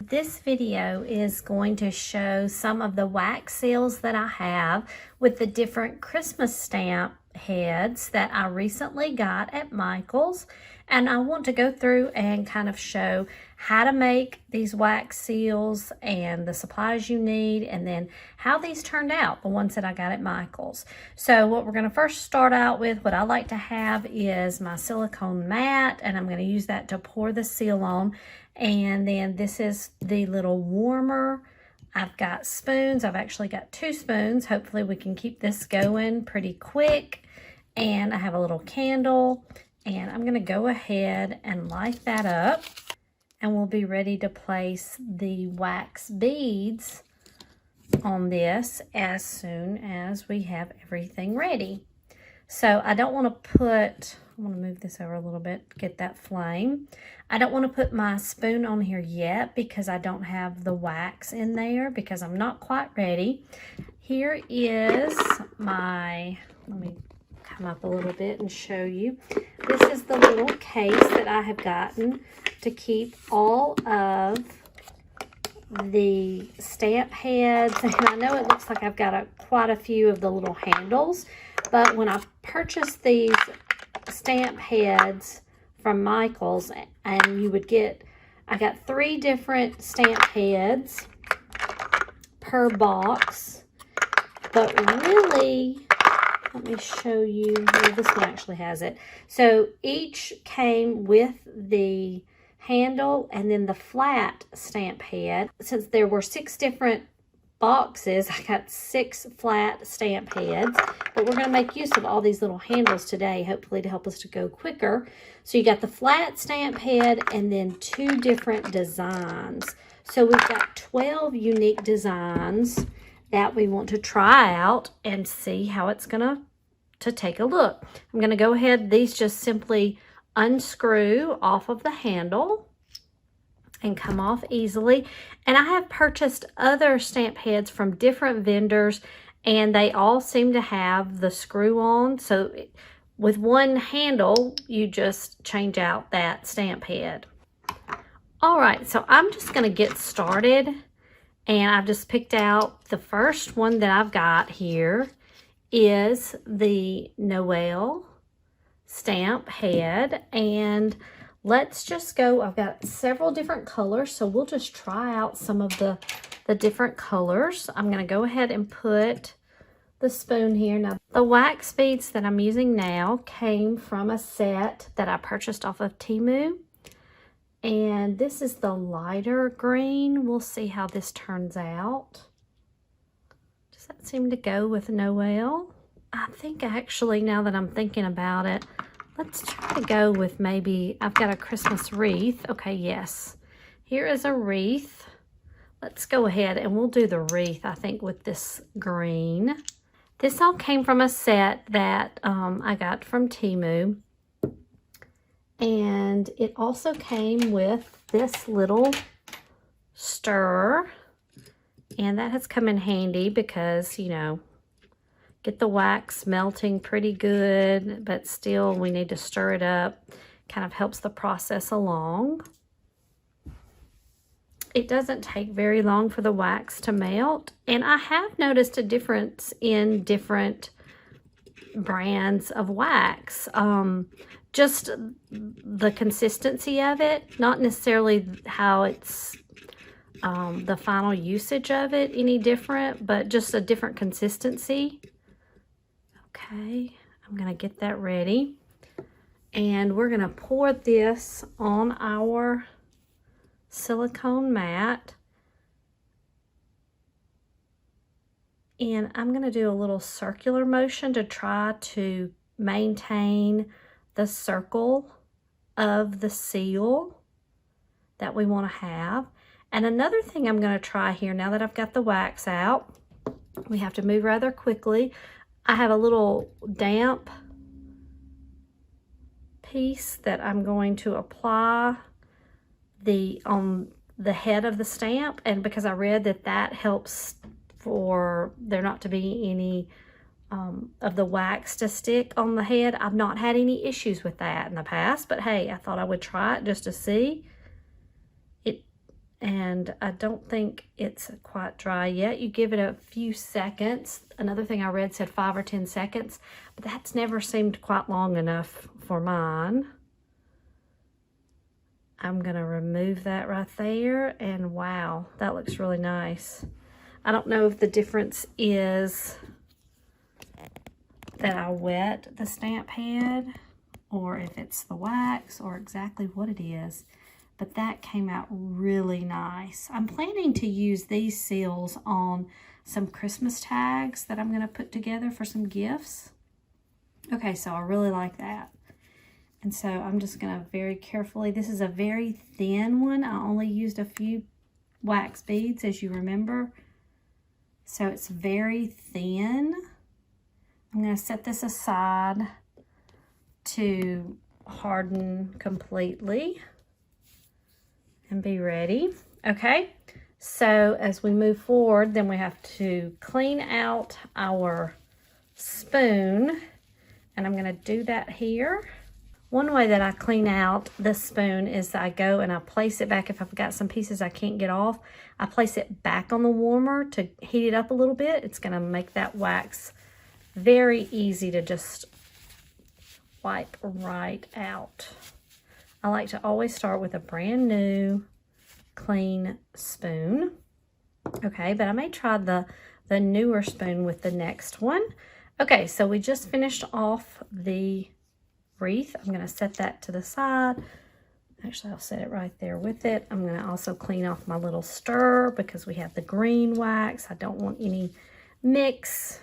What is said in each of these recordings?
This video is going to show some of the wax seals that I have with the different Christmas stamp heads that I recently got at Michael's. And I want to go through and kind of show how to make these wax seals and the supplies you need, and then how these turned out, the ones that I got at Michael's. So what we're going to first start out with, what I like to have is my silicone mat, and I'm going to use that to pour the seal on. And then this is the little warmer. I've got spoons. I've actually got 2 spoons. Hopefully we can keep this going pretty quick. And I have a little candle. And I'm going to go ahead and light that up. And we'll be ready to place the wax beads on this as soon as we have everything ready. So I don't want to put, I want to move this over a little bit, get that flame. I don't want to put my spoon on here yet because I don't have the wax in there because I'm not quite ready. Here is my, let me come up a little bit and show you. This is the little case that I have gotten to keep all of the stamp heads. And I know it looks like I've got quite a few of the little handles, but when I purchased these stamp heads from Michael's, and you would get, I got 3 different stamp heads per box, but really, let me show you, well, this one actually has it. So each came with the handle and then the flat stamp head. Since there were 6 different boxes, I got 6 flat stamp heads, but we're going to make use of all these little handles today, hopefully to help us to go quicker. So you got the flat stamp head and then 2 different designs. So we've got 12 unique designs that we want to try out and see how it's going to take a look. I'm going to go ahead, these just simply unscrew off of the handle and come off easily. And I have purchased other stamp heads from different vendors, and they all seem to have the screw on. So with one handle, you just change out that stamp head. All right, so I'm just going to get started. And I've just picked out the first one that I've got here is the Noel stamp head. And let's just go, I've got several different colors, so we'll just try out some of the different colors. I'm going to go ahead and put the spoon here. Now, the wax beads that I'm using now came from a set that I purchased off of Temu. And this is the lighter green. We'll see how this turns out. Does that seem to go with Noel? I think actually, now that I'm thinking about it, let's try to go with maybe, I've got a Christmas wreath. Okay, yes. Here is a wreath. Let's go ahead and we'll do the wreath, I think, with this green. This all came from a set that I got from Temu. And it also came with this little stir. And that has come in handy because, you know, get the wax melting pretty good, but still we need to stir it up. Kind of helps the process along. It doesn't take very long for the wax to melt. And I have noticed a difference in different brands of wax. Just the consistency of it, not necessarily how it's the final usage of it any different, but just a different consistency. Okay, I'm going to get that ready. And we're going to pour this on our silicone mat. And I'm going to do a little circular motion to try to maintain the circle of the seal that we want to have. And another thing I'm going to try here, now that I've got the wax out, we have to move rather quickly. I have a little damp piece that I'm going to apply on the head of the stamp, and because I read that helps for there not to be any of the wax to stick on the head. I've not had any issues with that in the past, but hey, I thought I would try it just to see. and I don't think it's quite dry yet. You give it a few seconds. Another thing I read said 5 or 10 seconds, but that's never seemed quite long enough for mine. I'm gonna remove that right there, and wow, that looks really nice. I don't know if the difference is that I wet the stamp head or if it's the wax or exactly what it is, but that came out really nice. I'm planning to use these seals on some Christmas tags that I'm gonna put together for some gifts. Okay, so I really like that. And so I'm just gonna very carefully, this is a very thin one. I only used a few wax beads, as you remember. So it's very thin. I'm gonna set this aside to harden completely and be ready. Okay, so as we move forward, then we have to clean out our spoon, and I'm gonna do that here. One way that I clean out this spoon is I go and I place it back. If I've got some pieces I can't get off, I place it back on the warmer to heat it up a little bit. It's gonna make that wax very easy to just wipe right out. I like to always start with a brand new clean spoon. Okay, but I may try the newer spoon with the next one. Okay, so we just finished off the wreath. I'm going to set that to the side. Actually, I'll set it right there with it. I'm going to also clean off my little stir because we have the green wax. I don't want any mix.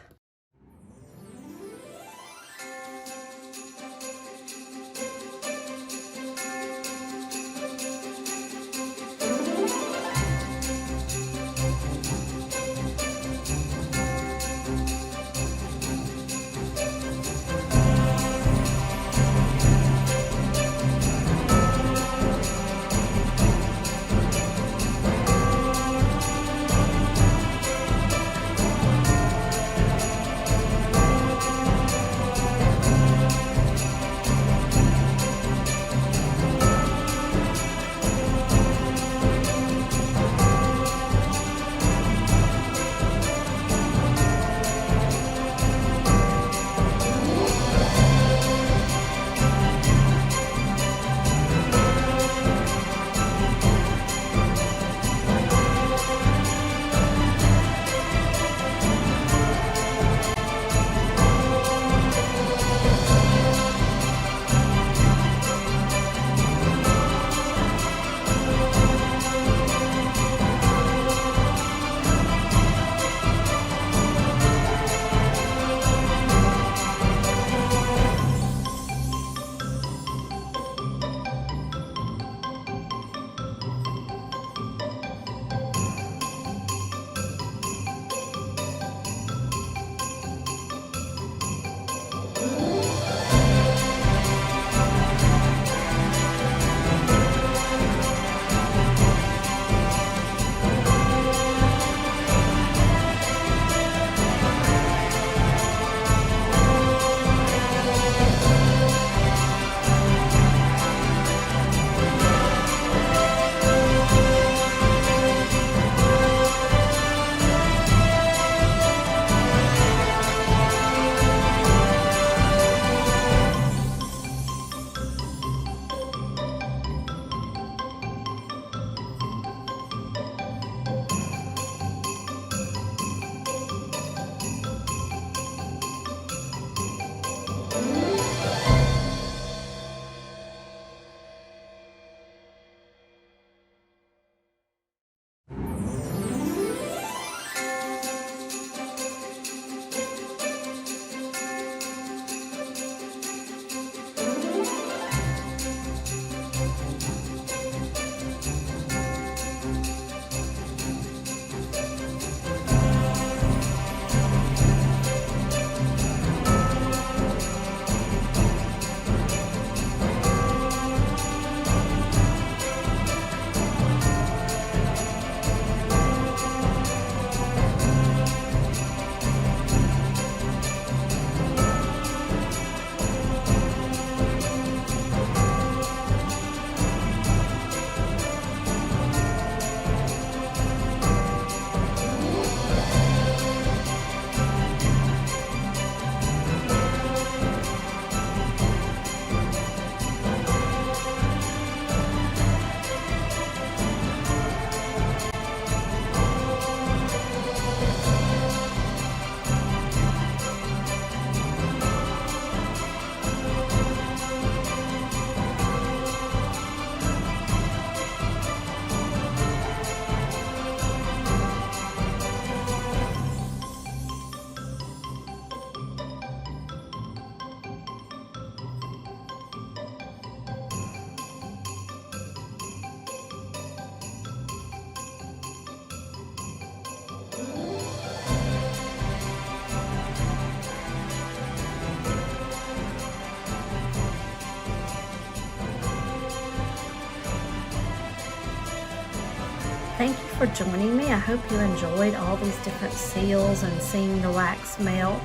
thank you for joining me. I hope you enjoyed all these different seals and seeing the wax melt.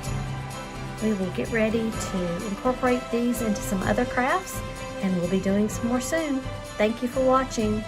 We will get ready to incorporate these into some other crafts, and we'll be doing some more soon. Thank you for watching.